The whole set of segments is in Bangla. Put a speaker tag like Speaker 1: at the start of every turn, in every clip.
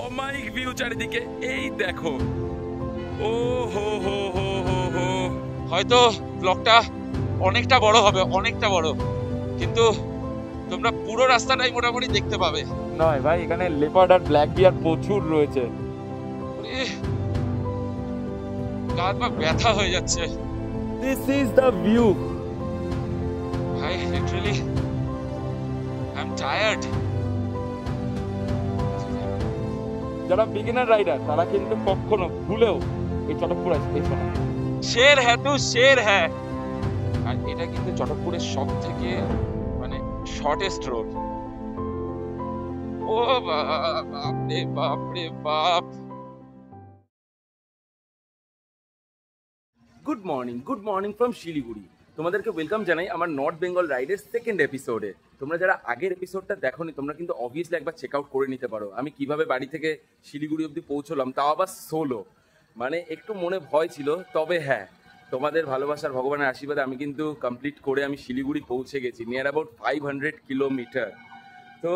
Speaker 1: অমায়িক ভিউ চারিদিকে, এই দেখো। ও হো হো হো হো হো। হয়তো ব্লগটা অনেকটা বড় হবে, অনেকটা বড়, কিন্তু তোমরা পুরো রাস্তাটাই মোটামুটি দেখতে পাবে।
Speaker 2: নয় ভাই, এখানে লেপার্ড আর ব্ল্যাক বিয়ার প্রচুর রয়েছে।
Speaker 1: গা হাত পা ব্যথা হয়ে যাচ্ছে।
Speaker 2: This is the view.
Speaker 1: ভাই লিটারালি আই এম টায়ার্ড।
Speaker 2: যারা বিগিনার রাইডার তারা কিন্তু কখনো ভুলেও এই চটকপুর এসো না।
Speaker 1: শের হ্যাঁ তু শের হ্যাঁ। আর এটা কিন্তু চটকপুরের সব থেকে মানে শর্টেস্ট রোড। ও বাপ রে বাপ রে বাপ।
Speaker 2: Good morning from Siliguri. তোমাদেরকে ওয়েলকাম জানাই আমার নর্থ বেঙ্গল রাইডের সেকেন্ড এপিসোডে। তোমরা যারা আগের এপিসোডটা দেখোনি তোমরা কিন্তু অবভিয়াসলি একবার চেক আউট করে নিতে পারো। আমি কিভাবে বাড়ি থেকে শিলিগুড়ি অবধি পৌঁছলাম, তাও আবার সোলো। মানে একটু মনে ভয় ছিল, তবে হ্যাঁ তোমাদের ভালোবাসার ভগবানের আশীর্বাদে আমি কিন্তু কমপ্লিট করে আমি শিলিগুড়ি পৌঁছে গেছি, নিয়ার অ্যাবাউট 500 কিলোমিটার। তো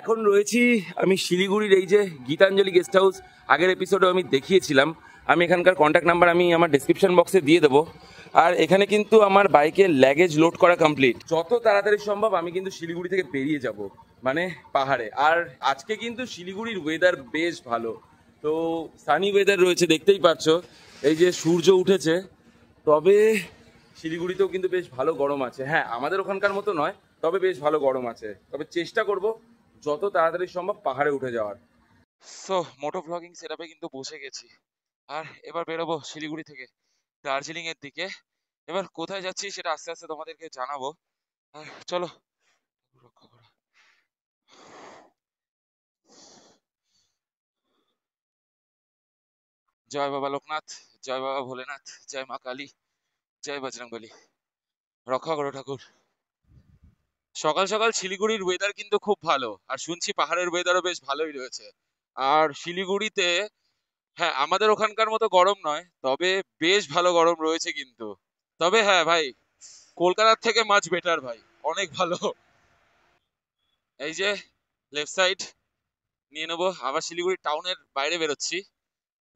Speaker 2: এখন রয়েছি আমি শিলিগুড়ির এই যে গীতাঞ্জলি গেস্ট হাউস। আগের এপিসোডেও আমি দেখিয়েছিলাম। আমি এখানকার কন্ট্যাক্ট নাম্বার আমি আমার ডেসক্রিপশন বক্সে দিয়ে দেবো। আর এখানে কিন্তু আমার বাইকের লাগেজ লোড করা কমপ্লিট। যত তাড়াতাড়ি সম্ভব আমি কিন্তু শিলিগুড়ি থেকে বেরিয়ে যাব, মানে পাহাড়ে। আর আজকে কিন্তু শিলিগুড়ির ওয়েদার বেশ ভালো, তো সানি ওয়েদার রয়েছে, দেখতেই পাচ্ছ। এই যে সূর্য উঠেছে, তবে শিলিগুড়িতেও কিন্তু বেশ ভালো গরম আছে। হ্যাঁ, আমাদের ওখানকার মতো নয়, তবে বেশ ভালো গরম আছে। তবে চেষ্টা করব যত তাড়াতাড়ি সম্ভব পাহাড়ে উঠে যাওয়ার।
Speaker 1: সো মোটো ব্লগিং সেটআপে কিন্তু বসে গেছি। আর এবার বেরোবো শিলিগুড়ি থেকে দার্জিলিং এর দিকে। এবার কোথায় যাচ্ছি সেটা আস্তে আস্তে তোমাদেরকে জানাবো। আর চলো রক্ষা করো। জয় বাবা লোকনাথ, জয় বাবা ভোলেনাথ, জয় মা কালী, জয় বজরংবলী। রক্ষা করো ঠাকুর। সকাল সকাল শিলিগুড়ির ওয়েদার কিন্তু খুব ভালো, আর শুনছি পাহাড়ের ওয়েদারও বেশ ভালোই রয়েছে। আর শিলিগুড়িতে হ্যাঁ আমাদের ওখানকার মতো গরম নয়, তবে বেশ ভালো গরম রয়েছে কিন্তু। তবে হ্যাঁ ভাই, কলকাতার থেকে মাছ বেটার ভাই, অনেক ভালো। এই যে লেফট সাইড নিয়ে নেবো, আবার শিলিগুড়ি টাউনের বাইরে বেরোচ্ছি।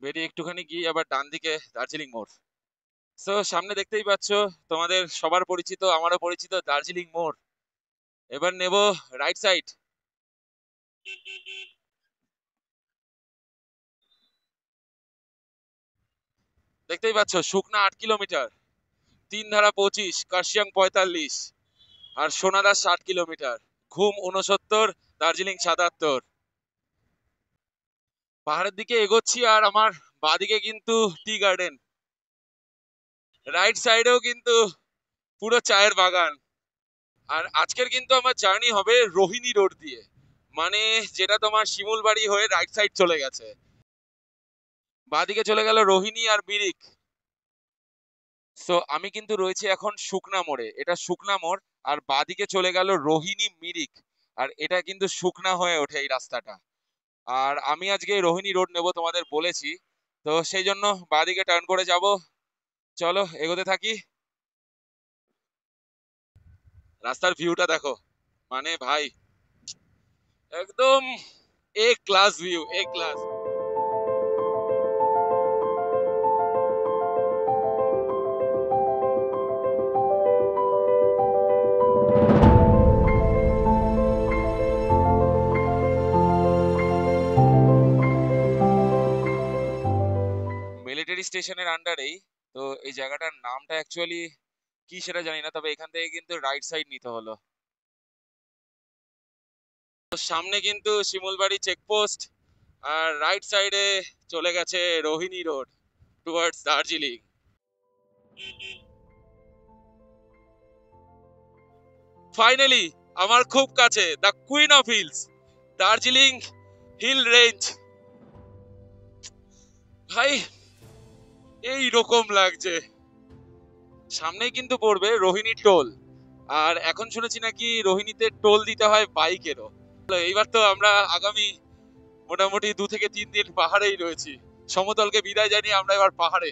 Speaker 1: বেরিয়ে একটুখানি গিয়ে আবার ডান দিকে দার্জিলিং মোড়। তো সামনে দেখতেই পাচ্ছ, তোমাদের সবার পরিচিত আমারও পরিচিত দার্জিলিং মোড়। এবার নেব রাইট সাইড। দেখতেই পাচ্ছ শুকনা 8 কিলোমিটার, তিন ধারা 25, কার্শিয়াং 45, আর সোনাদা 60 কিলোমিটার, ঘুম 69, দার্জিলিং 77। পাহাড়ের দিকে এগোচ্ছি, আর আমার বাদিকে কিন্তু টি গার্ডেন, রাইট সাইডেও কিন্তু পুরো চায়ের বাগান। আর আজকের কিন্তু আমার জার্নি হবে রোহিণী রোড দিয়ে, মানে যেটা তোমার শিমুলবাড়ি হয়ে রাইট সাইড চলে গেছে, বাদিকে চলে গেল রোহিণী আর মিরিক। সো আমি কিন্তু রয়েছে এখন শুকনা মোড়ে, এটা শুকনা মোড়। আর বাদিকে চলে গেল রোহিণী মিরিক, আর এটা কিন্তু শুকনা হয়ে ওঠে এই রাস্তাটা। আর আমি আজকে রোহিণী রোড নেব তোমাদের বলেছি, তো সেই জন্য বাদিকে টার্ন করে যাব। চলো এগোতে থাকি। রাস্তার ভিউটা দেখো, মানে ভাই একদম এ ক্লাস ভিউ, এ ক্লাস। মিলিটারি স্টেশনের আন্ডারেই তো এই জায়গাটার নামটা অ্যাকচুয়ালি কি সেটা জানি না, তবে এখান থেকে কিন্তু রাইট সাইড নিতে হলো। তো সামনে কিন্তু শিমুলবাড়ি চেকপোস্ট, আর রাইট সাইডে চলে গেছে Rohini road towards Darjeeling. Finally আমার খুব কাছে the queen of hills, Darjeeling hill range. ভাই এই রকম লাগছে। সামনেই কিন্তু পড়বে রোহিণী টোল, আর এখন শুনেছি নাকি রোহিণীতে টোল দিতে হয় বাইকেরও। এইবার তো আমরা আগামী মোটামুটি 2 থেকে 3 দিন পাহাড়েই রয়েছি। সমতলকে বিদায় জানিয়ে আমরা এবার পাহাড়ে।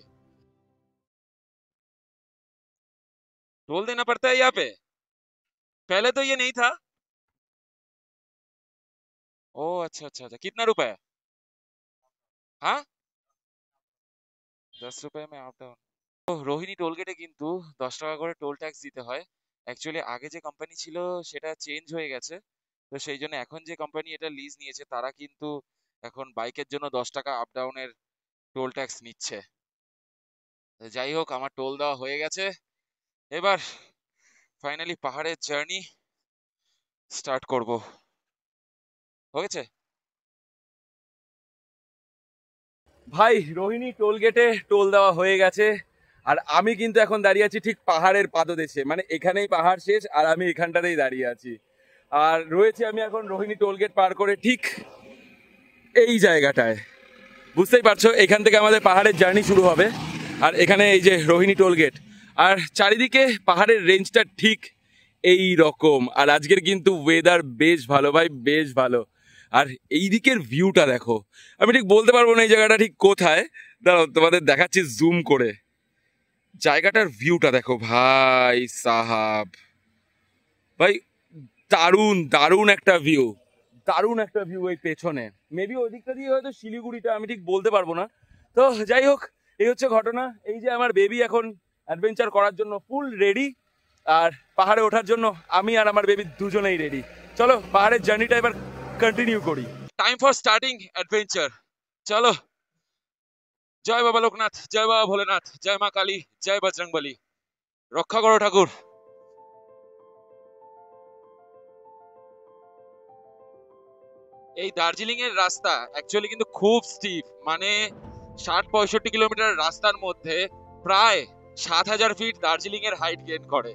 Speaker 1: टोल देना पड़ता है यहाँ पे? पहले तो ये नहीं था। ओ अच्छा अच्छा अच्छा, कितना रुपए है? हाँ, 10 रुपए में अप डाउन। তো রোহিণী টোল গেটে কিন্তু 10 টাকা করে টোল ট্যাক্স দিতে হয়। অ্যাকচুয়ালি আগে যে কোম্পানি ছিল সেটা চেঞ্জ হয়ে গেছে। তো সেই জন্য এখন যে কোম্পানি এটা লিজ নিয়েছে তারা কিন্তু এখন বাইকের জন্য 10 টাকা আপ ডাউনের টোল ট্যাক্স নিচ্ছে। তো যাই হোক, আমার টোল দেওয়া হয়ে গেছে। এবার ফাইনালি পাহাড়ের জার্নি স্টার্ট করব। হয়েছে।
Speaker 2: ভাই রোহিণী টোল গেটে টোল দেওয়া হয়ে গেছে, আর আমি কিন্তু এখন দাঁড়িয়ে আছি ঠিক পাহাড়ের পাদদেশে, মানে এখানেই পাহাড় শেষ আর আমি এখানটাতেই দাঁড়িয়ে আছি। আর রয়েছে আমি এখন রোহিণী টোল গেট পার করে ঠিক এই জায়গাটায়। বুঝতেই পারছো এখান থেকে আমাদের পাহাড়ের জার্নি শুরু হবে। আর এখানে এই যে রোহিণী টোল গেট, আর চারিদিকে পাহাড়ের রেঞ্জটা ঠিক এই রকম। আর আজকের কিন্তু ওয়েদার বেশ ভালো ভাই, বেশ ভালো। আর এই দিকের ভিউটা দেখো, আমি ঠিক বলতে পারবো না এই জায়গাটা ঠিক কোথায়, দাঁড়াও তোমাদের দেখাচ্ছি জুম করে। জায়গাটার ভিউটা দেখো ভাই সাহাব, ভাই দারুণ দারুণ একটা ভিউ, দারুণ একটা ভিউ এই পেছনে। মেবি ওই দিকটা দিয়ে হয়তো শিলিগুড়িটা, আমি ঠিক বলতে পারবো না। তো যাই হোক, এই হচ্ছে ঘটনা। এই যে আমার বেবি এখন অ্যাডভেঞ্চার করার জন্য ফুল রেডি, আর পাহাড়ে ওঠার জন্য আমি আর আমার বেবি দুজনেই রেডি। চলো পাহাড়ের জার্নিটা এবার কন্টিনিউ করি।
Speaker 1: Time for starting adventure. চলো। জয় বাবা লোকনাথ, জয় বাবা ভোলেনাথ, জয় মা কালী, জয় বজরংবলী। রক্ষা করো ঠাকুর। এই দার্জিলিং এর রাস্তা অ্যাকচুয়ালি কিন্তু খুব স্টিপ, মানে 60-65 কিলোমিটার রাস্তার মধ্যে প্রায় 7,000 ফিট দার্জিলিং এর হাইট গেইন করে।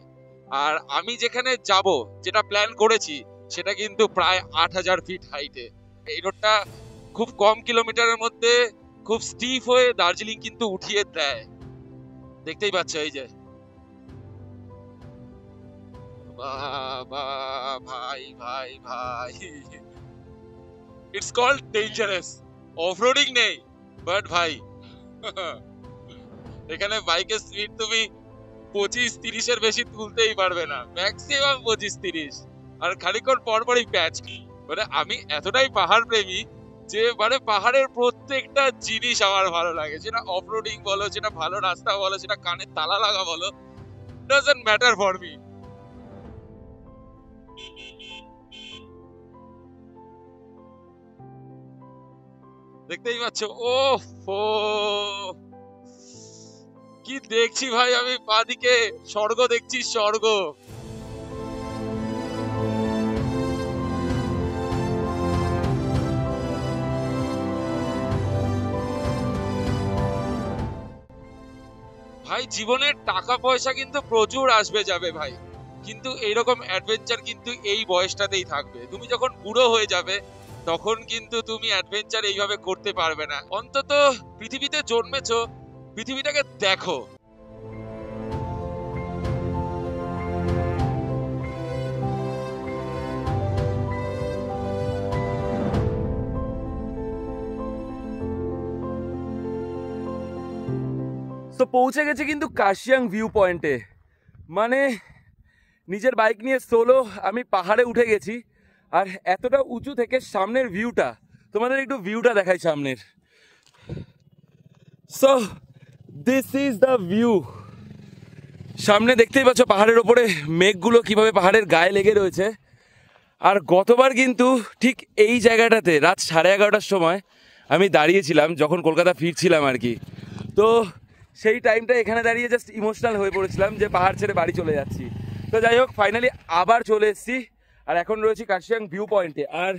Speaker 1: আর আমি যেখানে যাব, যেটা প্ল্যান করেছি, সেটা কিন্তু প্রায় 8,000 ফিট হাইটে। এই রোডটা খুব কম কিলোমিটারের মধ্যে খুব স্টিফ হয়ে দার্জিলিং কিন্তু উঠিয়ে দেয়। দেখতেই পাচ্ছ এই যে। বাবা, ভাই ভাই ভাই, ইটস কল্ড ডেঞ্জারাস। অফরোডিং নেই, বাট ভাই এখানে বাইকের স্পিড তুমি 25-30-এর বেশি তুলতেই পারবে না, ম্যাক্সিমাম 25-30। আর খানিকক্ষণ পর পরই প্যাচ। মানে আমি এতটাই পাহাড় প্রেমী যে মানে পাহাড়ের প্রত্যেকটা জিনিস আমার ভালো লাগে, সেটা অফরোডিং বলো, সেটা ভালো রাস্তা বলো, সেটা কানে তালা লাগা বলো, ডাজন্ট ম্যাটার ফর মি। দেখতেই পাচ্ছ, ও হো, কি দেখছি ভাই আমি বাঁদিকে, স্বর্গ দেখছি, স্বর্গ। ভাই জীবনে টাকা পয়সা কিন্তু প্রচুর আসবে যাবে ভাই, কিন্তু এইরকম অ্যাডভেঞ্চার কিন্তু এই বয়সটাতেই থাকবে। তুমি যখন বুড়ো হয়ে যাবে তখন কিন্তু তুমি অ্যাডভেঞ্চার এইভাবে করতে পারবে না। অন্তত পৃথিবীতে জন্মেছো, পৃথিবীটাকে দেখো।
Speaker 2: তো পৌঁছে গেছে কিন্তু কার্শিয়াং ভিউ পয়েন্টে, মানে নিজের বাইক নিয়ে সোলো আমি পাহাড়ে উঠে গেছি। আর এতটা উঁচু থেকে সামনের ভিউটা, তোমাদের একটু ভিউটা দেখাই সামনের। So this is the view. সামনে দেখতেই পাচ্ছ পাহাড়ের ওপরে মেঘগুলো কিভাবে পাহাড়ের গায়ে লেগে রয়েছে। আর গতবার কিন্তু ঠিক এই জায়গাটাতে রাত 11:30টার সময় আমি দাঁড়িয়েছিলাম, যখন কলকাতা ফিরছিলাম আর কি। তো সেই টাইমটা এখানে দাঁড়িয়ে জাস্ট ইমোশনাল হয়ে পড়েছিলাম যে পাহাড় ছেড়ে বাড়ি চলে যাচ্ছি। তো যাই হোক, ফাইনালি আবার চলে এসেছি, আর এখন রয়েছি কার্শিয়াং ভিউ পয়েন্টে। আর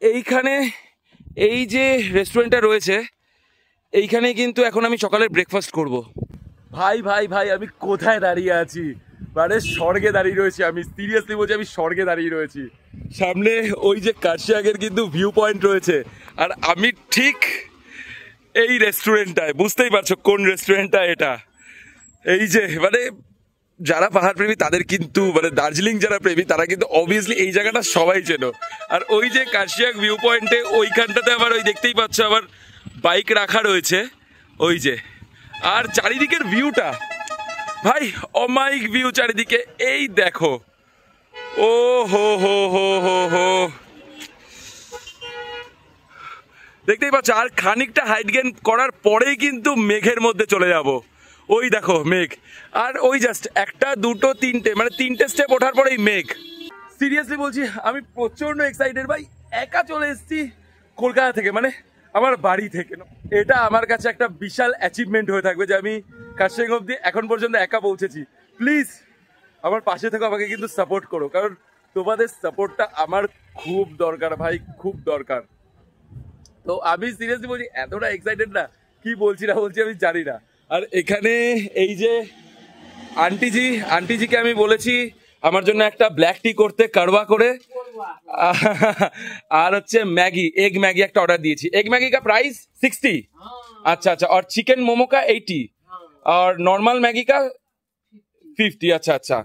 Speaker 2: এইখানে এই যে রেস্টুরেন্টটা রয়েছে, এইখানে কিন্তু এখন আমি সকালের ব্রেকফাস্ট করব। ভাই ভাই ভাই, আমি কোথায় দাঁড়িয়ে আছি, মানে স্বর্গে দাঁড়িয়ে রয়েছি আমি। সিরিয়াসলি বলছি, আমি স্বর্গে দাঁড়িয়ে রয়েছি। সামনে ওই যে কার্শিয়াংয়ের কিন্তু ভিউ পয়েন্ট রয়েছে, আর আমি ঠিক এই রেস্টুরেন্টটায়। বুঝতেই পারছো কোন রেস্টুরেন্টটা এটা। এই যে মানে যারা পাহাড় প্রেমী তাদের কিন্তু, মানে দার্জিলিং যারা প্রেমী তারা কিন্তু অবভিয়াসলি এই জায়গাটা সবাই চেনো। আর ওই যে কার্শিয়াং ভিউ পয়েন্টে ওইখানটাতে আবার ওই দেখতেই পাচ্ছ আবার বাইক রাখা রয়েছে ওই যে। আর চারিদিকের ভিউটা ভাই অমাইক ভিউ চারিদিকে, এই দেখো। ও হো হো হো হো হো, দেখতেই পাচ্ছ। আর খানিকটা হাইট গেইন করার পরেই কিন্তু মেঘের মধ্যে চলে যাব। ওই দেখো মেঘ, আর ওই জাস্ট একটা দুটো তিনটে, মানে তিনটে স্টেপ ওঠার পরেই মেঘ। সিরিয়াসলি বলছি, আমি প্রচন্ড এক্সাইটেড ভাই। একা চলে এসেছি কলকাতা থেকে, মানে আমার বাড়ি থেকে। এটা আমার কাছে একটা বিশাল অ্যাচিভমেন্ট হয়ে থাকবে যে আমি কার্শিয়াং অব্দি এখন পর্যন্ত একা পৌঁছেছি। প্লিজ আমার পাশে থেকে আমাকে কিন্তু সাপোর্ট করো, কারণ তোমাদের সাপোর্টটা আমার খুব দরকার ভাই, খুব দরকার। তো আমি সিরিয়াসলি বলছি, এতটা এক্সাইটেড না, কি বলছি না বলছি আমি জানি না। আর এখানে এই যে আন্টিজিকে আমি বলেছি আমার জন্য একটা ব্ল্যাক টি করতে, কারওয়া করে। আর হচ্ছে मैगी, एग मैगी একটা অর্ডার দিয়েছি। एग मैगी का प्राइस 60। अच्छा अच्छा, और चिकन मोमो का 80, और नॉर्मल मैगी का 50। আচ্ছা আচ্ছা।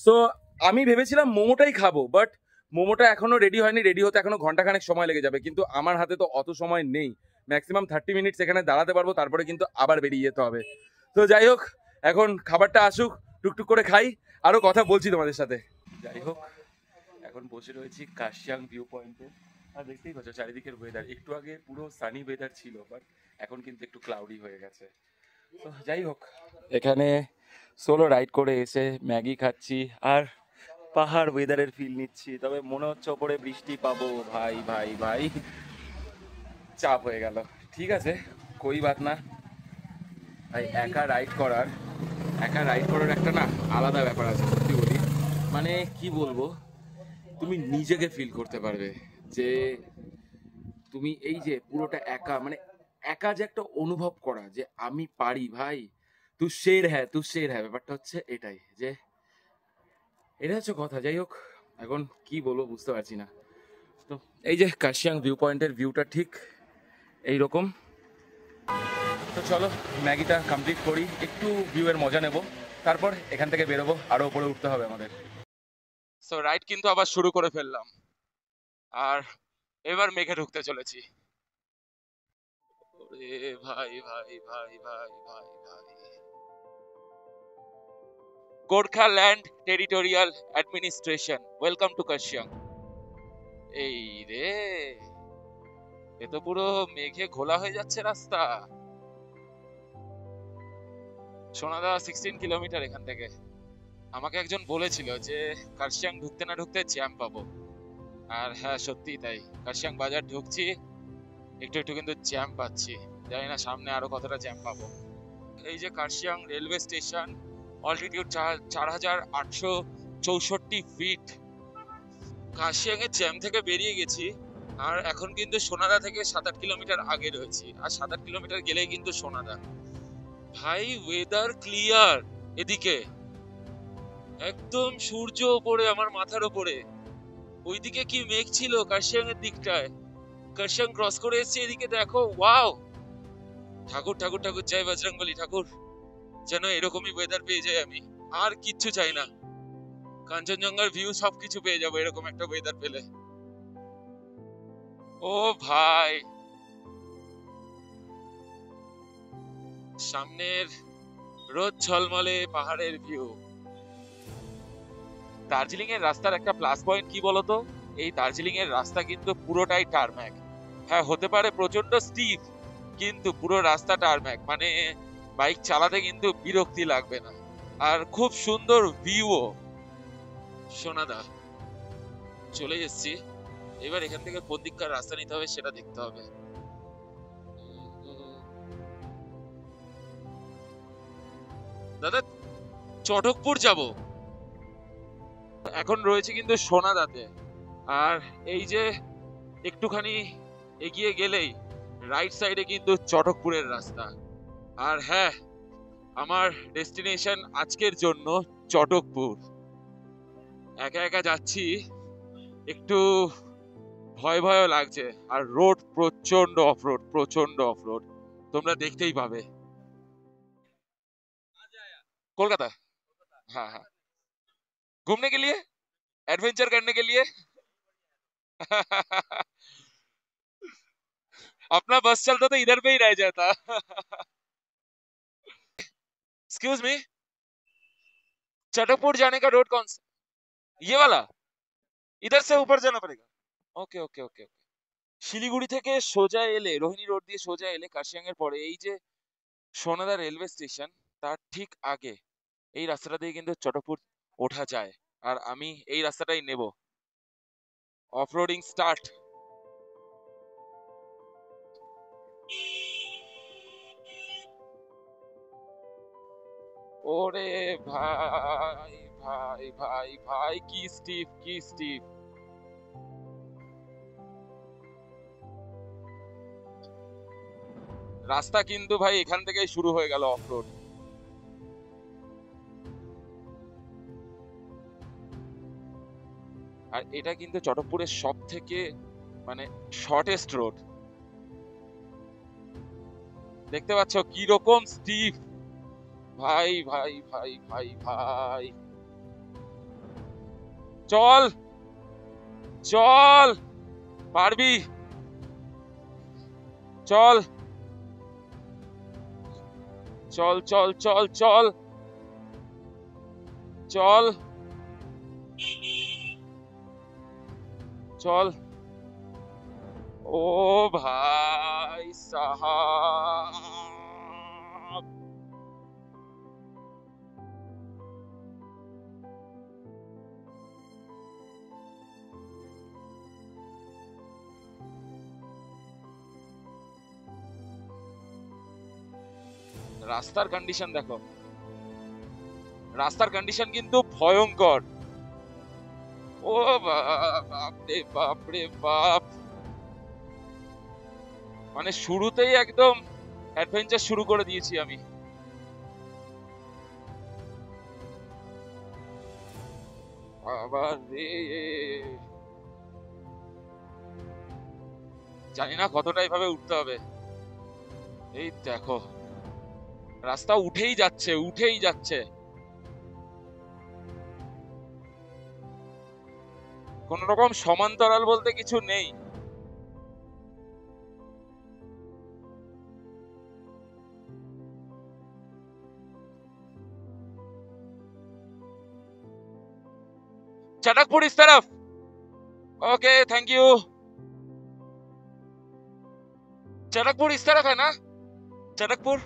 Speaker 2: সো আমি ভেবেছিলাম মোমোটাই খাবো, বাট মোমোটা এখনো রেডি হয়নি, রেডি হতে এখনো ঘন্টাখানেক সময় লেগে যাবে। কিন্তু আমার হাতে তো অত সময় নেই, ম্যাক্সিমাম 30 মিনিটস এখানে দাঁড়াতে পারবো, তারপরে কিন্তু আবার বেরিয়ে যেতে হবে। তো যাই হোক, এখন খাবারটা আসুক, টুকটুক করে খাই, আরো কথা বলছি তোমাদের সাথে। যাই হোক, এখন বসে রয়েছি কার্শিয়াং ভিউ পয়েন্টে। আর দেখতেই পাচ্ছ চারিদিকের ওয়েদার, একটু আগে পুরো সানি ওয়েদার ছিল, বাট এখন কিন্তু একটু ক্লাউডি হয়ে গেছে। তো যাই হোক, এখানে সোলো রাইড করে এসে ম্যাগি খাচ্ছি আর পাহাড় ওয়েদারের ফিল নিচ্ছি। তবে মনে হচ্ছে ওপরে বৃষ্টি পাবো। ভাই ভাই ভাই, চাপ হয়ে গেল। ঠিক আছে, কই বাত না ভাই। একা রাইড করার একটা না আলাদা ব্যাপার আছে, সত্যি বলি। মানে কি বলবো, তুমি নিজেকে ফিল করতে পারবে যে তুমি এই যে পুরোটা একা, মানে একা যে একটা অনুভব করা যে আমি পারি ভাই, তু শের হ্যাঁ, ব্যাপারটা হচ্ছে এটাই, যে এটা হচ্ছে কথা। যাই হোক, এখন কি বলবো বুঝতে পারছি না। তো এই যে কার্শিয়াং ভিউ পয়েন্টের ভিউটা ঠিক এইরকম। তো চলো ম্যাগিটা কমপ্লিট করি, একটু ভিউয়ের মজা নেব, তারপর এখান থেকে বেরোবো, আরো উপরে উঠতে হবে আমাদের।
Speaker 1: সো রাইড কিন্তু আবার শুরু করে ফেললাম, আর এবার মেঘে ঢুকতে চলেছি। ওরে ভাই ভাই ভাই ভাই ভাই ভাই, Gorkhaland territorial administration, welcome to Kurseong. এই রে, এ তো পুরো মেঘে ঘোলা হয়ে যাচ্ছে রাস্তা। সোনাদা 16 কিলোমিটার এখান থেকে। আমাকে একজন বলেছিল যে কার্শিয়াং ঢুকতে না ঢুকতে জ্যাম পাবো, আর হ্যাঁ সত্যিই তাই। কার্শিয়াং বাজার ঢুকছি, একটু একটু কিন্তু জ্যাম পাচ্ছি। জানি না সামনে আরো কতটা জ্যাম পাবো। এই যে Kurseong railway station, altitude 4864 feet. Kurseong এর জ্যাম থেকে বেরিয়ে গেছি, আর এখন কিন্তু সোনাদা থেকে 7-8 কিলোমিটার আগে রয়েছি, আর 7-8 কিলোমিটার গেলেই কিন্তু সোনাদা। ভাই ওয়েদার ক্লিয়ার এদিকে, একদম সূর্য ওপরে আমার মাথার ওপরে। ওইদিকে কি মেঘ ছিল কার্শিয়াং এর দিকটায়, কার্শিয়াং ক্রস করে এসেছি, এদিকে দেখো, ওয়াও। ঠাকুর ঠাকুর ঠাকুর, জয় বজরংবলী ঠাকুর, যেন এরকমই ওয়েদার পেয়ে যাই আমি, আর কিচ্ছু চাই না। কাঞ্চনজঙ্ঘার ভিউ সবকিছু পেয়ে যাবো এরকম একটা ওয়েদার পেলে। ও ভাই, সামনের রোদ ঝলমলে পাহাড়ের ভিউ। দার্জিলিং এর রাস্তার একটা প্লাস পয়েন্ট কি বলতো, এই দার্জিলিং এর রাস্তা কিন্তু পুরোটাই টারম্যাক। হ্যাঁ হতে পারে প্রচন্ড স্টিপ, কিন্তু পুরো রাস্তা টারম্যাক, মানে বাইক চালাতে কিন্তু বিরক্তি লাগবে না, আর খুব সুন্দর ভিউও। সোনাদা চলে এসেছি, এবার এখান থেকে কোন দিককার রাস্তা নিতে হবে সেটা দেখতে হবে। দাদা চটকপুর যাব, এখন রয়েছে কিন্তু সোনাদাতে। আর এই যে একটুখানি এগিয়ে গেলেই রাইট সাইডে কিন্তু চটকপুরের রাস্তা। আর হ্যাঁ, আমার ডেস্টিনেশন আজকের জন্য চটকপুর। একা একা যাচ্ছি, একটু ভয় ভয় লাগছে, আর রোড প্রচন্ড অফরোড, প্রচন্ড অফরোড, তোমরা দেখতেই পাবে। কলকাতা, हाँ हाँ, घूमने के लिए, एडवेंचर करने के लिए। अपना बस चलता तो इधर पे ही रह जाता। एक्सक्यूज मी, चटकपुर जाने का रोड कौन सा, ये वाला, इधर से ऊपर जाना पड़ेगा। ओके ओके ओके, শিলিগুড়ি থেকে সোজা এলে, রোহিণী রোড দিয়ে সোজা এলে কার্শিয়াং এর পরে এই যে সোনাদা রেলওয়ে স্টেশন, তার ঠিক আগে এই রাস্তাটা দিয়ে কিন্তু চটকপুর ওঠা যায়। আর আমি এই রাস্তাটাই নেব। Off-roading start. ওরে ভাই ভাই ভাই ভাই, কি স্টিফ, কি স্টিফ! রাস্তা কিন্তু ভাই এখান থেকেই শুরু হয়ে গেল অফরোড। আর এটা কিন্তু চটকপুরের সব থেকে মানে শর্টেস্ট রোড। দেখতে পাচ্ছ কি রকম স্টিফ! ভাই ভাই ভাই ভাই ভাই, চল চল, পারবি, চল চল চল চল চল চল চল। ও ভাই সাহাব, রাস্তার কন্ডিশন দেখো, রাস্তার কন্ডিশন কিন্তু ভয়ঙ্কর। ও বাপ রে বাপ রে বাপ, মানে শুরুতেই একদম অ্যাডভেঞ্চার শুরু করে দিয়েছি আমি। আবার রে, জানি না কতটা এভাবে উঠতে হবে। এই দেখো রাস্তা উঠেই যাচ্ছে, উঠেই যাচ্ছে, কোন রকম সমান্তরাল বলতে কিছু নেই। चटकपुर इस तरफ। Okay thank you. चटकपुर इस तरफ है ना? चटकपुर।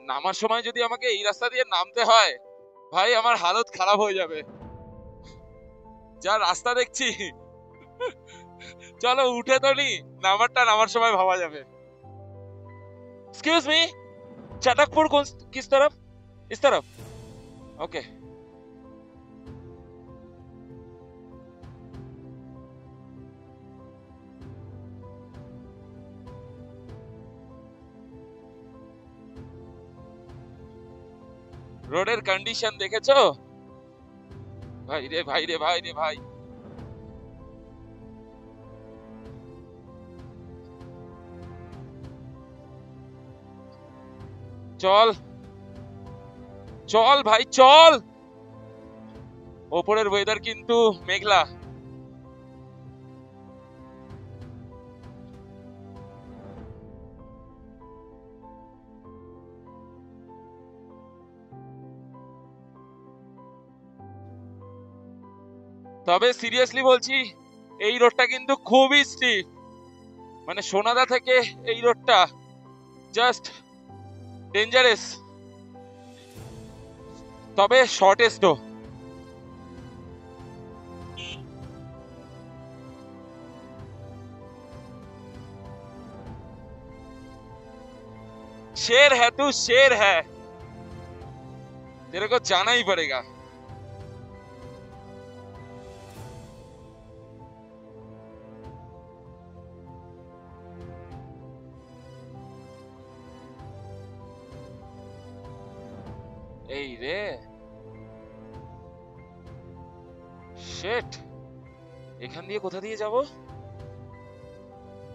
Speaker 1: নামার সময় যদি আমাকে এই রাস্তা দিয়ে নামতে হয়, ভাই আমার হালত খারাপ হয়ে যাবে, যা রাস্তা দেখছি। চলো উঠে তো নি, নামারটা নামার সময় ভাবা যাবে। एक्सक्यूज मी, चटकपुर कौन किस तरफ? इस तरफ। ओके। রোডের কন্ডিশন দেখেছো? ভাই রে ভাই রে ভাই রে ভাই, চল চল ভাই চল। ওপরের ওয়েদার কিন্তু মেঘলা। তবে সিরিয়াসলি বলছি, এই রোডটা কিন্তু খুবই স্টিফ। মানে সোনাদা থেকে এই রোডটা জাস্ট ডেঞ্জারাস, তবে শর্টেস্টও। शेर है तू, शेर है, तेरे को जाना ही पड़ेगा। এই রে শেট, এখান দিয়ে কোথা দিয়ে যাব?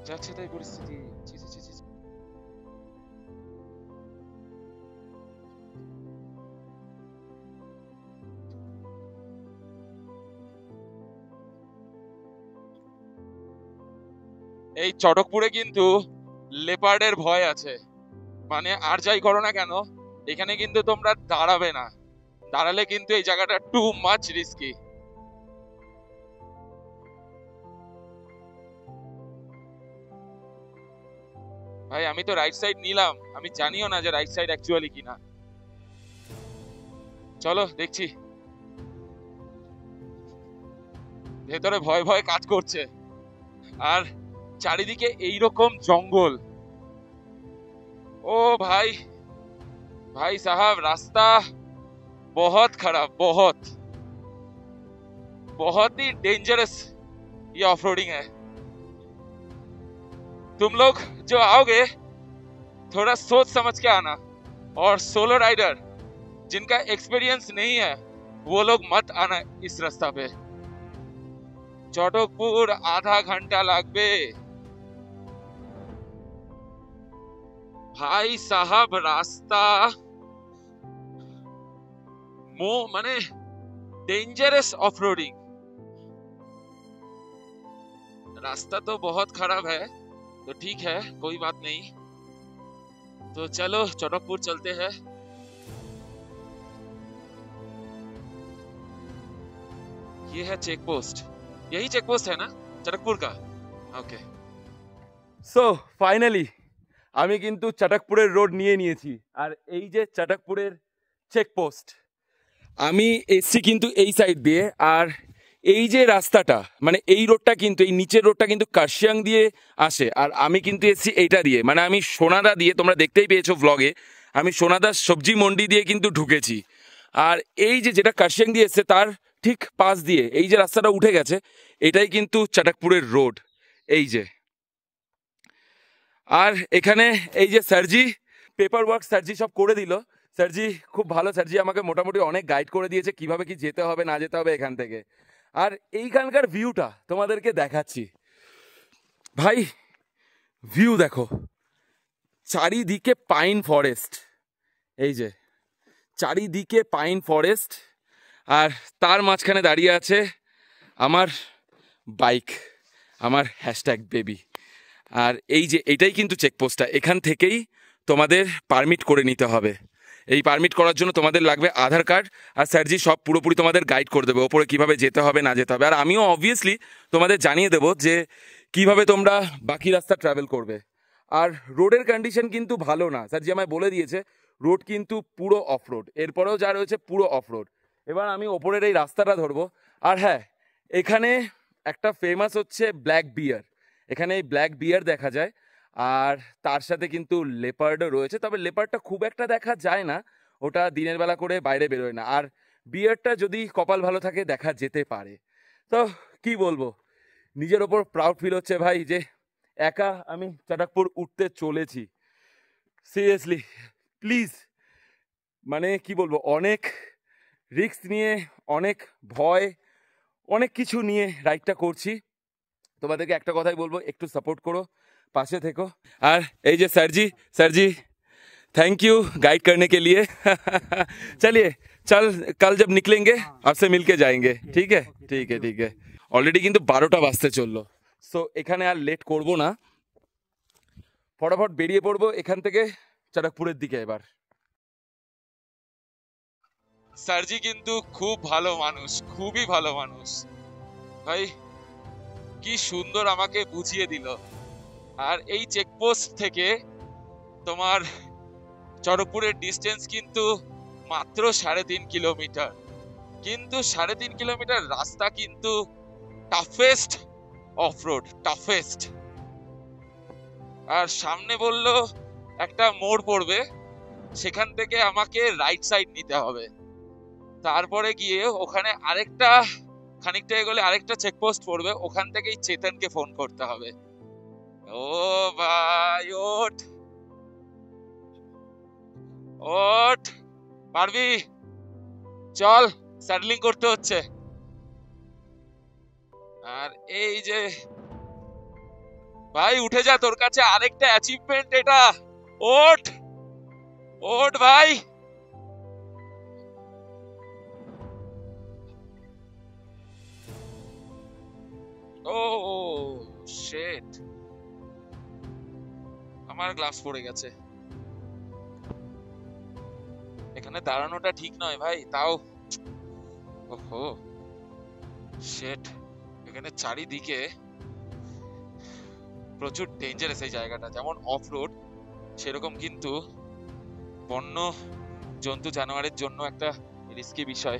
Speaker 1: যাচ্ছে তাই পরিস্থিতি। ছি, ছি, ছি, ছি, ছি। এই চটকপুরে কিন্তু লেপার্ডের ভয় আছে। মানে আর যাই করো না কেন, এখানে কিন্তু তোমরা দাঁড়াবে না, দাঁড়ালে কিন্তু এই জায়গাটা টু মাচ রিস্কি। ভাই আমি তো রাইট সাইড নিলাম, আমি জানিও না যে রাইট সাইড অ্যাকচুয়ালি কিনা। চলো দেখছি। ভেতরে ভয় ভয় কাজ করছে, আর চারিদিকে এইরকম জঙ্গল। ও ভাই, भाई साहब रास्ता बहुत खराब, बहुत बहुत ही डेंजरस ये ऑफ रोडिंग है। तुम लोग जो आओगे थोड़ा सोच समझ के आना, और सोलो राइडर जिनका एक्सपीरियंस नहीं है वो लोग मत आना इस रास्ता पे। चटकपुर आधा घंटा लागबे भाई साहब। रास्ता माने डेंजरस ऑफ रोडिंग, रास्ता तो बहुत खराब है। तो ठीक है, कोई बात नहीं, तो चलो चटकपुर चलते हैं। ये है चेक पोस्ट, यही चेक पोस्ट है ना चटकपुर का? ओके।
Speaker 2: সো ফাইনালি আমি কিন্তু চটকপুরের রোড নিয়ে নিয়েছি, আর এই যে চটকপুরের চেকপোস্ট। আমি এসছি কিন্তু এই সাইড দিয়ে, আর এই যে রাস্তাটা মানে এই রোডটা কিন্তু, এই নিচের রোডটা কিন্তু কার্শিয়াং দিয়ে আসে, আর আমি কিন্তু এসছি এইটা দিয়ে, মানে আমি সোনাদা দিয়ে, তোমরা দেখতেই পেয়েছো ব্লগে, আমি সোনাদা সবজি মন্ডি দিয়ে কিন্তু ঢুকেছি। আর এই যে যেটা কার্শিয়াং দিয়ে এসছে তার ঠিক পাশ দিয়ে এই যে রাস্তাটা উঠে গেছে, এটাই কিন্তু চটকপুরের রোড। এই যে, আর এখানে এই যে স্যারজি পেপার ওয়ার্ক স্যারজি সব করে দিল। স্যারজি খুব ভালো, স্যারজি আমাকে মোটামুটি অনেক গাইড করে দিয়েছে কিভাবে কি যেতে হবে না যেতে হবে এখান থেকে। আর এইখানকার ভিউটা তোমাদেরকে দেখাচ্ছি ভাই, ভিউ দেখো, চারিদিকে পাইন ফরেস্ট, এই যে চারিদিকে পাইন ফরেস্ট, আর তার মাঝখানে দাঁড়িয়ে আছে আমার বাইক, আমার হ্যাশট্যাগ বেবি। আর এই যে এটাই কিন্তু চেকপোস্টটা, এখান থেকেই তোমাদের পারমিট করে নিতে হবে। এই পারমিট করার জন্য তোমাদের লাগবে আধার কার্ড, আর স্যারজি সব পুরোপুরি তোমাদের গাইড করে দেবে ওপরে কীভাবে যেতে হবে না যেতে হবে। আর আমিও অবভিয়াসলি তোমাদের জানিয়ে দেবো যে কিভাবে তোমরা বাকি রাস্তা ট্রাভেল করবে। আর রোডের কন্ডিশন কিন্তু ভালো না, স্যারজি আমায় বলে দিয়েছে রোড কিন্তু পুরো অফ রোড, এরপরেও যা রয়েছে পুরো অফ রোড। এবার আমি ওপরের এই রাস্তাটা ধরবো। আর হ্যাঁ, এখানে একটা ফেমাস হচ্ছে ব্ল্যাক বিয়ার, এখানে এই ব্ল্যাক বিয়ার দেখা যায়, আর তার সাথে কিন্তু লেপার্ডও রয়েছে, তবে লেপার্ডটা খুব একটা দেখা যায় না, ওটা দিনের বেলা করে বাইরে বেরোয় না। আর বিয়ারটা যদি কপাল ভালো থাকে দেখা যেতে পারে। তো কি বলবো, নিজের ওপর প্রাউড ফিল হচ্ছে ভাই যে একা আমি চটকপুর উঠতে চলেছি। সিরিয়াসলি প্লিজ, মানে কি বলবো, অনেক রিস্ক নিয়ে, অনেক ভয়, অনেক কিছু নিয়ে রাইডটা করছি। তোমাদেরকে একটা কথাই বলবো, একটু সাপোর্ট করো, पासे থেকো। আর এই যে sir ji thank you guide करने के लिए। चलिए चल, कल जब निकलेंगे आपसे मिलके जाएंगे, ठीक है? ठीक है। অলরেডি কিন্তু 12টা বাজতে চললো, সো এখানে আর লেট করব না, ফটাফট বেরিয়ে পড়বো এখান থেকে চটকপুরের দিকে। এবার
Speaker 1: স্যারজি কিন্তু খুব ভালো মানুষ, খুবই ভালো মানুষ ভাই, কি সুন্দর আমাকে বুঝিয়ে দিল। আর এই চেকপোস্ট থেকে তোমার চটকপুরের ডিস্টেন্স কিন্তু মাত্র 3.5 কিলোমিটার, কিন্তু 3.5 কিলোমিটার রাস্তা কিন্তু টাফেস্ট অফ রোড, টাফেস্ট। আর সামনে বললো একটা মোড় পড়বে, সেখান থেকে আমাকে রাইট সাইড নিতে হবে, তারপরে গিয়ে ওখানে আরেকটা খানিকটা এগোলে আরেকটা চেকপোস্ট পড়বে, ওখান থেকেই চেতনকে ফোন করতে হবে। ও ভাই ওঠ ওঠ, পারবি, চল, স্যাডলিং করতে হচ্ছে। আর এই যে ভাই উঠে যা, তোর কাছে আরেকটা অ্যাচিভমেন্ট এটা, ওঠ ওঠ ভাই। ও শিট, আমার গ্লাভস পড়ে গেছে। এখানে এখানে দাঁড়ানোটা ঠিক নয় ভাই, তাও ওহো শেট, এখানে চারিদিকে প্রচুর ডেঞ্জারাস এই জায়গাটা, যেমন অফ রোড সেরকম কিন্তু বন্য জন্তু জানোয়ারের জন্য একটা রিস্কি বিষয়।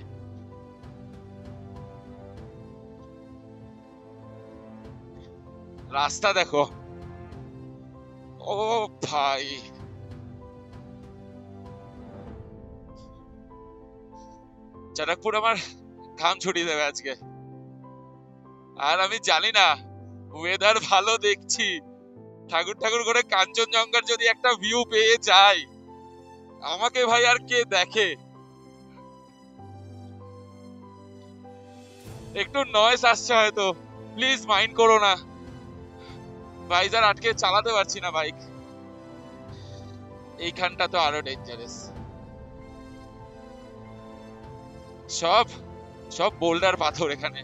Speaker 1: রাস্তা দেখো, ও ভাই, চারাকপুর আমার ঘাম ছড়িয়ে দেবে আজকে। আর আমি জানি না, ওয়েদার ভালো দেখছি, ঠাকুর ঠাকুর করে কাঞ্চনজঙ্ঘার যদি একটা ভিউ পেয়ে যাই, আমাকে ভাই আর কে দেখে। একটু নয়েজ আসছে হয়তো, প্লিজ মাইন্ড করো না, ভাইজার আটকে চালাতে পারছি না বাইক। এইখানটা তো আরো ডেঞ্জারাস, সব সব বোল্ডার পাথর এখানে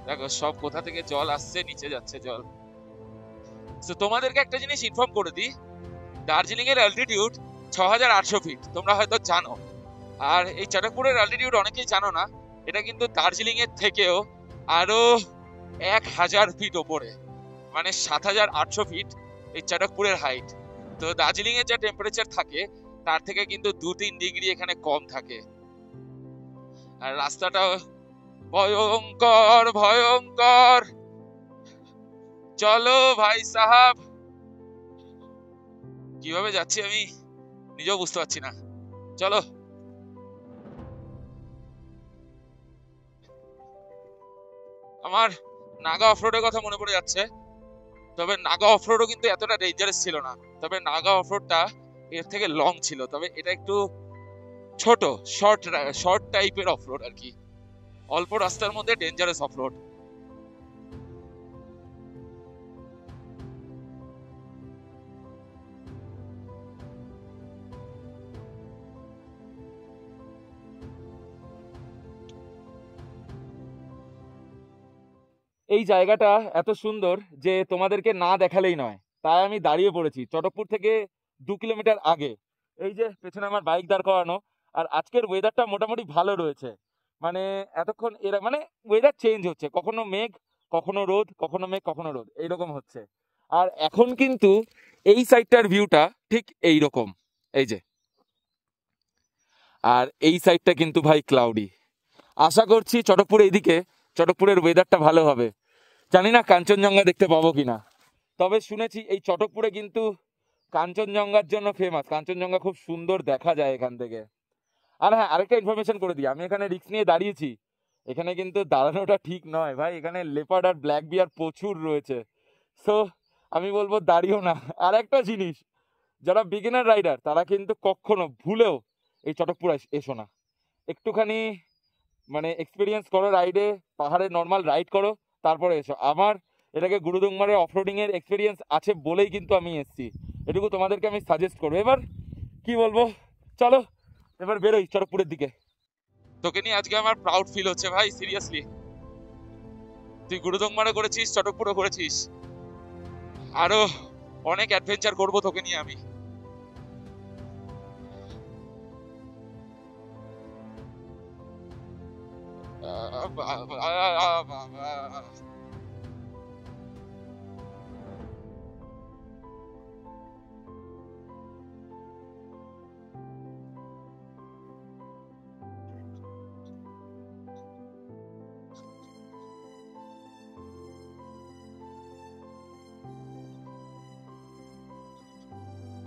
Speaker 1: দেখো, সব কোথা থেকে জল আসছে, নিচে যাচ্ছে জল। তো তোমাদেরকে একটা জিনিস ইনফর্ম করে দিই, দার্জিলিং এর অ্যালটিটিউড 6,800 ফিট, তোমরা হয়তো জানো। আর এই চাটকপুরের অ্যালটিটিউড অনেকেই জানো না, এটা কিন্তু দার্জিলিং এর থেকেও আরো 1,000 ফিট ওপরে, মানে 7,800 ফিট এই চাটকপুরের হাইট। তো দার্জিলিং এর যা টেম্পারেচার থাকে তার থেকে কিন্তু 2-3 ডিগ্রি এখানে কম থাকে। আর রাস্তাটা ভয়ঙ্কর ভয়ঙ্কর। চলো ভাই সাহাব, কিভাবে যাচ্ছি আমি নিজেও বুঝতে পারছি না। চলো। আমার নাগা অফরোডের কথা মনে পড়ে যাচ্ছে, তবে নাগা অফরোডও কিন্তু এতটা ডেঞ্জারাস ছিল না। তবে নাগা অফরোডটা এর থেকে লং ছিল, তবে এটা একটু ছোট, শর্ট শর্ট টাইপের অফরোড আর কি, অল্প রাস্তার মধ্যে ডেঞ্জারাস অফরোড। এই জায়গাটা এত সুন্দর যে তোমাদেরকে না দেখালেই নয়, তাই আমি দাঁড়িয়ে পড়েছি চটকপুর থেকে 2 কিলোমিটার আগে। এই যে পেছনে আমার বাইক দাঁড় করানো, আর আজকের ওয়েদারটা মোটামুটি ভালো রয়েছে। মানে এতক্ষণ এরা মানে ওয়েদার চেঞ্জ হচ্ছে, কখনো মেঘ, কখনো রোদ, কখনো মেঘ, কখনো রোদ, এইরকম হচ্ছে। আর এখন কিন্তু এই সাইডটার ভিউটা ঠিক এই রকম, এই যে। আর এই সাইডটা কিন্তু ভাই ক্লাউডি। আশা করছি চটকপুর এইদিকে চটকপুরের ওয়েদারটা ভালো হবে। জানি না কাঞ্চনজঙ্ঘা দেখতে পাবো কিনা, তবে শুনেছি এই চটকপুরে কিন্তু কাঞ্চনজঙ্ঘার জন্য ফেমাস, কাঞ্চনজঙ্ঘা খুব সুন্দর দেখা যায় এখান থেকে। আর হ্যাঁ, আরেকটা ইনফরমেশন করে দিই, আমি এখানে রিস্ক নিয়ে দাঁড়িয়েছি, এখানে কিন্তু দাঁড়ানোটা ঠিক নয় ভাই, এখানে লেপার্ড আর ব্ল্যাক বিয়ার প্রচুর রয়েছে। সো আমি বলবো দাঁড়িয়েও না। আর একটা জিনিস, যারা বিগিনার রাইডার তারা কিন্তু কখনো ভুলেও এই চটকপুর এসো না। একটুখানি মানে এক্সপিরিয়েন্স করো রাইডে, পাহাড়ে নর্মাল রাইড করো, তারপরে এসো। আমার এটাকে গুরুদুংমারে অফরোডিং এর এক্সপিরিয়েন্স আছে বলেই কিন্তু আমি এসেছি, এটুকু তোমাদেরকে আমি সাজেস্ট করবো। এবার কি বলবো, চলো এবার বেরোই চটকপুরের দিকে। তোকে নিয়ে আজকে আমার প্রাউড ফিল হচ্ছে ভাই, সিরিয়াসলি। তুই গুরুদুংমারে করেছিস, চটকপুরও করেছিস, আরো অনেক অ্যাডভেঞ্চার করবো তোকে নিয়ে আমি।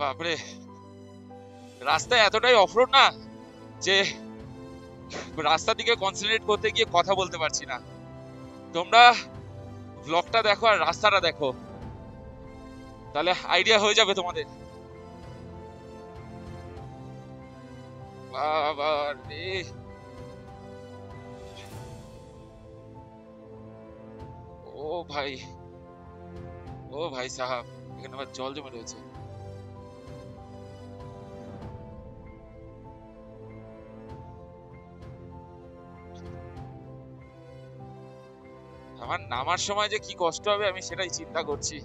Speaker 1: বাপরে, রাস্তায় এতটাই অফরোড না যে রাস্তার দিকে কনসেন্ট্রেট করতে গিয়ে কথা বলতে পারছি না। তোমরা ব্লগটা দেখো আর রাস্তাটা দেখো, তাহলে আইডিয়া হয়ে যাবে তোমাদের। বাবা রে, ও ভাই, ও ভাই সাহাব, এখানে আবার জল জমে রয়েছে। আমার নামার সময় যে কি কষ্ট হবে আমি সেটাই চিন্তা করছি।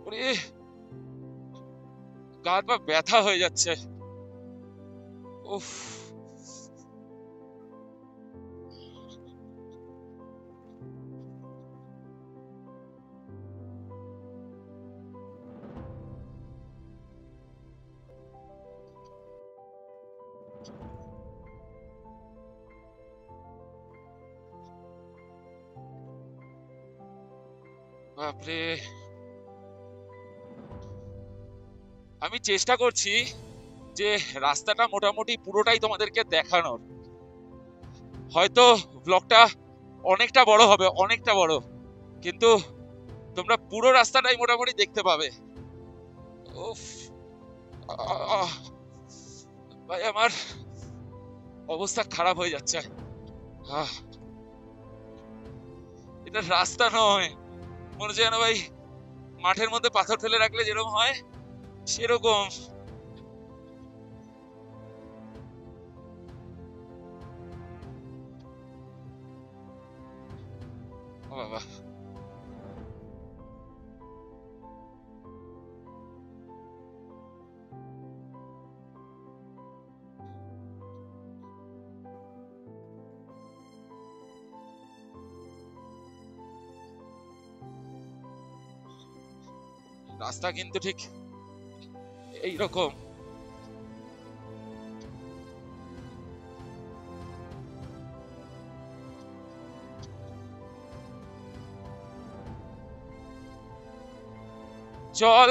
Speaker 1: ওরে গা হাত পা ব্যথা হয়ে যাচ্ছে। উফ। বাপরে, আমি চেষ্টা করছি যে রাস্তাটা মোটামুটি পুরোটাই তোমাদেরকে দেখানোর। হয়তো ব্লগটা অনেকটা বড় হবে, অনেকটা বড়, কিন্তু তোমরা পুরো রাস্তাটাই মোটামুটি দেখতে পাবে। উফ। আহ, ভাই আমার অবস্থা খারাপ হয়ে যাচ্ছে। আহ, এটা রাস্তা নয়, মনে হচ্ছে যেন ভাই মাঠের মধ্যে পাথর ফেলে রাখলে যেরকম হয় সেরকম। ও বাবা। রাস্তা কিন্তু ঠিক এইরকম। চল।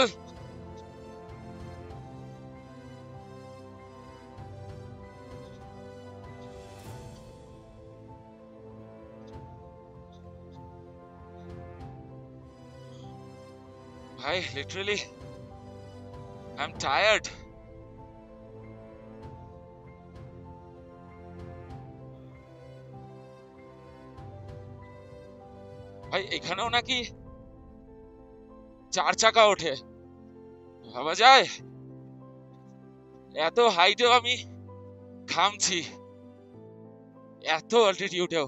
Speaker 1: ভাই লিটারালি আই এম টায়ার্ড। ভাই এখানেও নাকি 4 চাকা ওঠে, ভাবা যায়? এত হাইটেও আমি ঘামছি, এত অল্টিটিউডেও।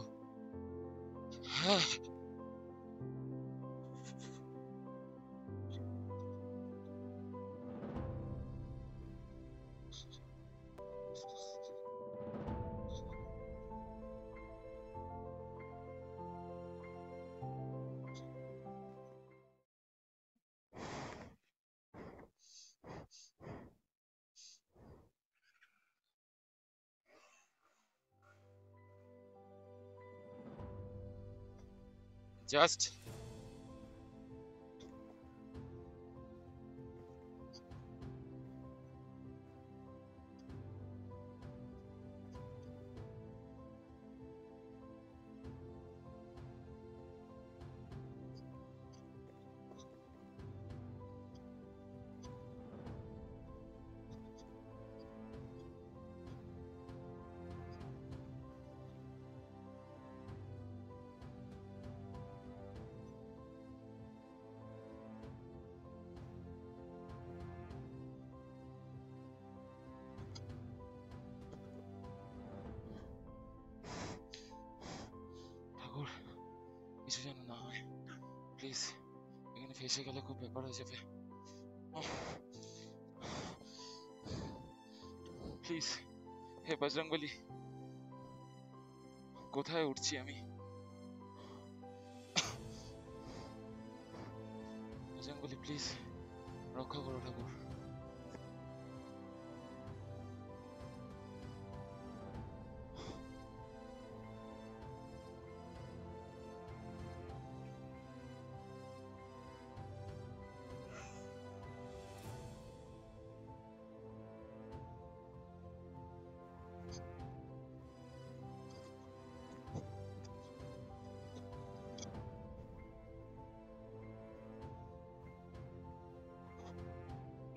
Speaker 1: জাস্ট ঠাকুর কিছু যেন না হয়, প্লিজ। এখানে ফেসে গেলে খুব ব্যাপার হয়ে যাবে। প্লিজ, হে বজরংবলী, কোথায় উঠছি আমি? বজরংবলী প্লিজ রক্ষা করো ঠাকুর।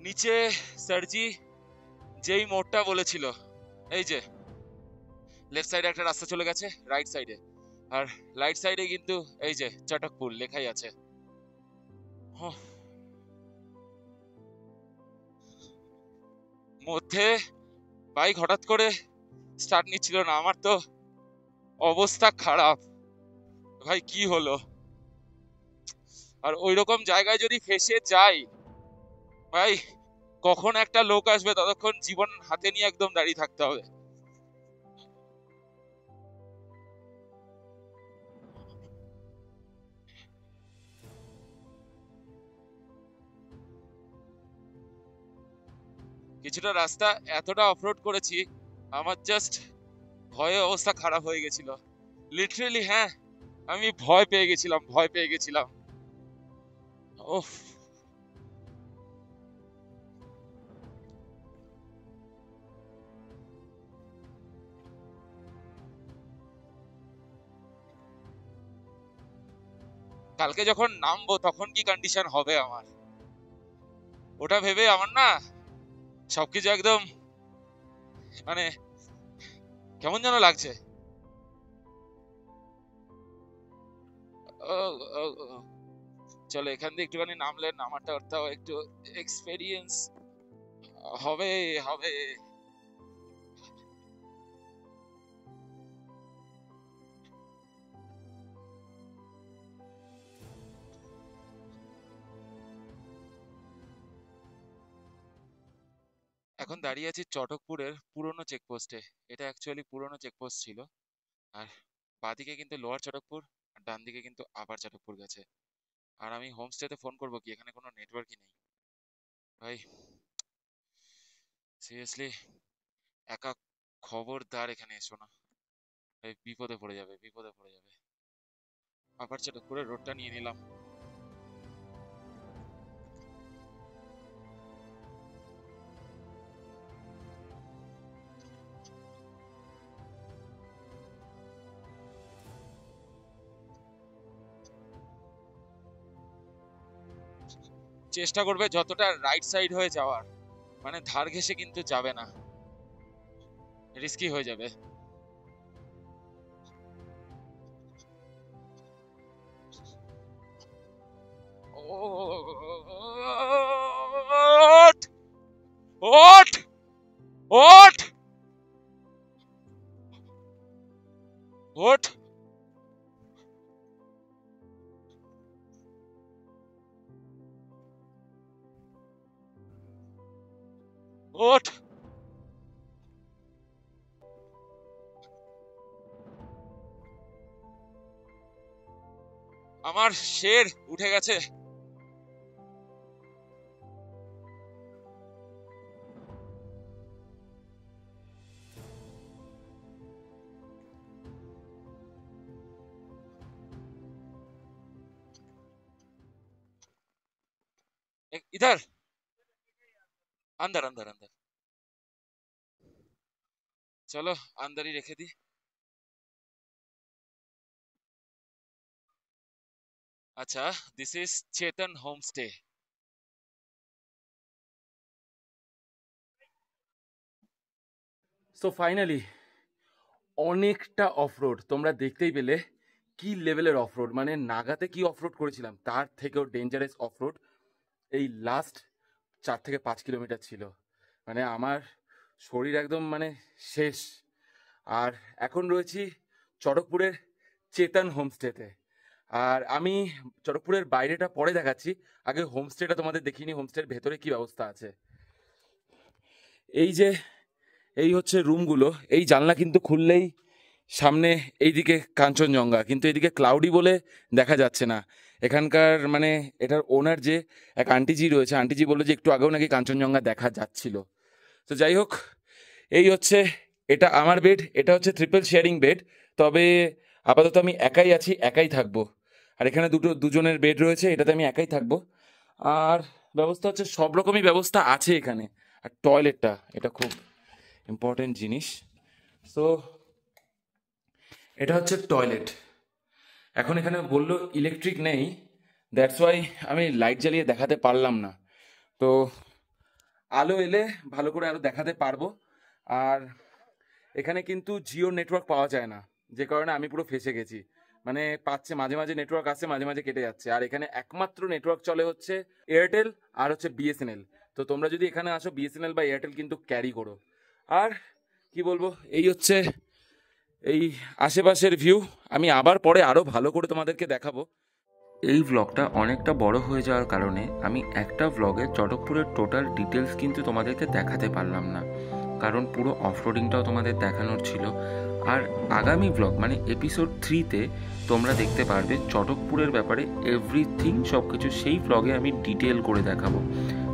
Speaker 1: নিচে স্যারজি যেই মোড়টা বলেছিল, এই যে লেফট সাইডে একটা রাস্তা চলে গেছে, রাইট সাইডে, আর রাইট সাইডে কিন্তু এই যে চটকপুর লেখাই আছে। মধ্যে বাইক হঠাৎ করে স্টার্ট নিচ্ছিল না, আমার তো অবস্থা খারাপ। ভাই কি হলো? আর ওইরকম জায়গায় যদি ফেসে যাই, ভাই কখন একটা লোক আসবে ততক্ষণ জীবন হাতে নিয়ে একদম দাঁড়িয়ে থাকতে হবে। কিছুটা রাস্তা এতটা অফরোড করেছি, আমার জাস্ট ভয়ে অবস্থা খারাপ হয়ে গেছিল, লিটারেলি। হ্যাঁ, আমি ভয় পেয়ে গেছিলাম, ভয় পেয়ে গেছিলাম। ওফ। কালকে যখন নামবো তখন কি কন্ডিশন হবে আমার, ওটা ভেবে আমার না সবকিছু একদম মানে কেমন যেন লাগছে। ও, ও, ও, চলো এখান দিয়ে একটুখানি নামলে নামাটা ওটাও একটু এক্সপেরিয়েন্স হবে হবে। এখন দাঁড়িয়ে আছি চটকপুরের পুরনো চেকপোস্টে। এটা অ্যাকচুয়ালি পুরনো চেকপোস্ট ছিল। আর বাঁদিকে কিন্তু লোয়ার চটকপুর, আর ডান দিকে কিন্তু আপার চটকপুর গেছে। আর আমি হোমস্টেতে ফোন করবো কি, এখানে কোনো নেটওয়ার্কই নেই ভাই। সিরিয়াসলি, একা খবরদার এখানে এসো না, এই বিপদে পড়ে যাবে, বিপদে পড়ে যাবে। আপার চটকপুরের রোডটা নিয়ে নিলাম। চেষ্টা করবে যতটা রাইট সাইড হয়ে যাওয়ার, মানে ধার ঘেঁষে কিন্তু যাবে না, রিস্কি হয়ে যাবে। ওঠ, ওঠ, ওঠ, ওঠ। ওঠ। আমার শের উঠে গেছে। इधर, अंदर अंदर अंदर। चलो अंदर ही रेखे दी। अच्छा, this is Chetan home stay.
Speaker 2: So finally অনেকটা অফরোড তোমরা দেখতেই পেলে। কি লেভেলের অফরোড, মানে নাগাতে কি অফরোড করেছিলাম তার থেকেও ডেঞ্জারাস অফরোড এই লাস্ট 4 থেকে 5 কিলোমিটার ছিল। মানে আমার শরীর একদম মানে শেষ। আর এখন রয়েছি চটকপুরের চেতন হোমস্টেতে। আর আমি চটকপুরের বাইরেটা পরে দেখাচ্ছি, আগে হোমস্টেটা তোমাদের দেখিনি হোমস্টের ভেতরে কি ব্যবস্থা আছে। এই যে এই হচ্ছে রুমগুলো, এই জানলা কিন্তু খুললেই সামনে এইদিকে কাঞ্চনজঙ্ঘা, কিন্তু এদিকে ক্লাউডি বলে দেখা যাচ্ছে না। এখানকার মানে এটার ওনার যে এক আন্টিজি রয়েছে, আন্টিজি বললো যে একটু আগেও নাকি কাঞ্চনজঙ্ঘা দেখা যাচ্ছিল। তো যাই হোক, এই হচ্ছে, এটা আমার বেড, এটা হচ্ছে ট্রিপল শেয়ারিং বেড। তবে আপাতত আমি একাই আছি, একাই থাকবো। আর এখানে দুজনের বেড রয়েছে, এটাতে আমি একাই থাকবো। আর ব্যবস্থা হচ্ছে সব রকমই ব্যবস্থা আছে এখানে। আর টয়লেটটা, এটা খুব ইম্পর্টেন্ট জিনিস। সো এটা হচ্ছে টয়লেট। এখন এখানে বললো ইলেকট্রিক নেই, দ্যাটস ওয়াই আমি লাইট জ্বালিয়ে দেখাতে পারলাম না। তো আলো এলে ভালো করে আরও দেখাতে পারবো। আর এখানে কিন্তু জিও নেটওয়ার্ক পাওয়া যায় না, যে কারণে আমি পুরো ফেসে গেছি। মানে পাচ্ছে মাঝে মাঝে নেটওয়ার্ক আসছে, মাঝে মাঝে কেটে যাচ্ছে। আর এখানে একমাত্র নেটওয়ার্ক চলে হচ্ছে এয়ারটেল আর হচ্ছে বিএসএনএল। তো তোমরা যদি এখানে আসো বিএসএনএল বা এয়ারটেল কিন্তু ক্যারি করো। আর কি বলবো, এই হচ্ছে এই আশেপাশের ভিউ। আমি আবার পরে আরও ভালো করে তোমাদেরকে দেখাবো।
Speaker 3: এই ভ্লগটা অনেকটা বড় হয়ে যাওয়ার কারণে আমি একটা ভ্লগে চটকপুরের টোটাল ডিটেলস কিন্তু তোমাদেরকে দেখাতে পারলাম না, কারণ পুরো অফরোডিংটাও তোমাদের দেখানোর ছিল। আর আগামী ভ্লগ মানে এপিসোড 3-তে তোমরা দেখতে পারবে চটকপুরের ব্যাপারে এভরিথিং, সব কিছু সেই ভ্লগে আমি ডিটেল করে দেখাবো।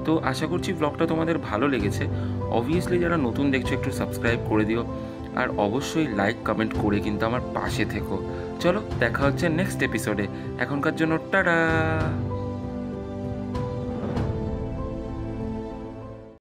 Speaker 3: তো আশা করছি ভ্লগটা তোমাদের ভালো লেগেছে। অবভিয়াসলি যারা নতুন দেখছো একটু সাবস্ক্রাইব করে দিও, আর অবশ্যই লাইক কমেন্ট করে কিন্তু আমার পাশে থেকো। চলো দেখা হচ্ছে নেক্সট এপিসোডে, এখনকার জন্য টাটা।